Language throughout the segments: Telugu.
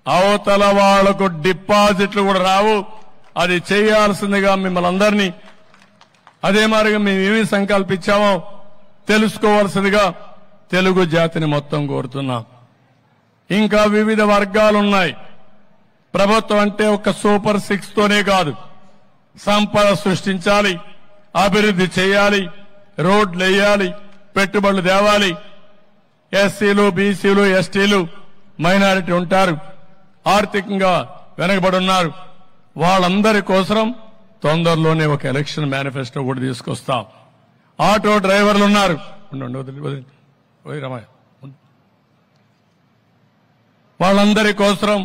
అవతల వాళ్లకు డిపాజిట్లు కూడా రావు. అది చేయాల్సిందిగా మిమ్మల్ని అందరినీ అదే మాదిరిగా మేము ఏమి సంకల్పించామో తెలుసుకోవాల్సిందిగా తెలుగు జాతిని మొత్తం కోరుతున్నాం. ఇంకా వివిధ వర్గాలున్నాయి. ప్రభుత్వం అంటే ఒక సూపర్ 6 తోనే కాదు, సంపద సృష్టించాలి, అభివృద్ధి చేయాలి, రోడ్లు వేయాలి, పెట్టుబడులు తేవాలి. ఎస్సీలు, బీసీలు, ఎస్టీలు, మైనారిటీ ఉంటారు, ఆర్థికంగా వెనకబడి ఉన్నారు. వాళ్ళందరి కోసం తొందరలోనే ఒక ఎలక్షన్ మేనిఫెస్టో కూడా తీసుకొస్తాం. ఆటో డ్రైవర్లు ఉన్నారు, వాళ్ళందరి కోసం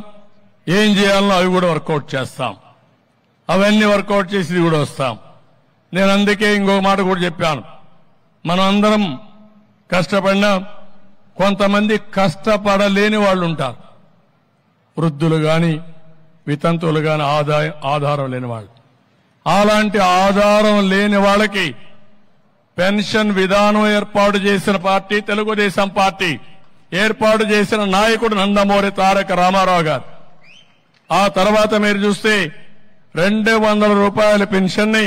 ఏం చేయాలనో అవి కూడా వర్కౌట్ చేస్తాం. అవన్నీ వర్కౌట్ చేసి కూడా వస్తాం. నేను అందుకే ఇంకొక మాట కూడా చెప్పాను. మనం అందరం కష్టపడినా కొంతమంది కష్టపడలేని వాళ్ళు ఉంటారు. వృద్ధులు గాని, వితంతువులు గాని, ఆధారం లేని వాళ్ళు. అలాంటి ఆధారం లేని వాళ్ళకి పెన్షన్ విధానం ఏర్పాటు చేసిన పార్టీ తెలుగుదేశం పార్టీ. ఏర్పాటు చేసిన నాయకుడు నందమూరి తారక రామారావు గారు. ఆ తర్వాత మీరు చూస్తే 200 రూపాయల పెన్షన్ ని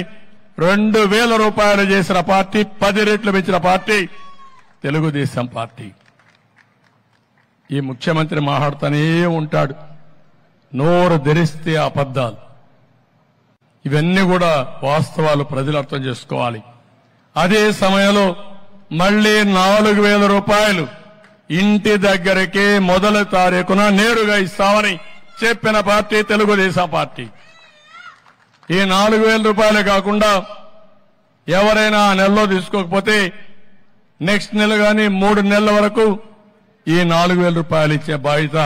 2000 రూపాయలు చేసిన పార్టీ, 10 రెట్లు పెంచిన పార్టీ తెలుగుదేశం పార్టీ. ఈ ముఖ్యమంత్రి మాట్లాడుతూనే ఉంటాడు, నోరు తెరిస్తే అబద్దాలు. ఇవన్నీ కూడా వాస్తవాలు ప్రజలు అర్థం చేసుకోవాలి. అదే సమయంలో మళ్లీ 4000 రూపాయలు ఇంటి దగ్గరకే మొదటి తారీఖున నేరుగా ఇస్తామని చెప్పిన పార్టీ తెలుగుదేశం పార్టీ. ఈ 4000 రూపాయలే కాకుండా ఎవరైనా ఆ నెలలో తీసుకోకపోతే నెక్స్ట్ నెల గాని 3 నెలల వరకు ఈ 4000 రూపాయలు ఇచ్చే బాధ్యత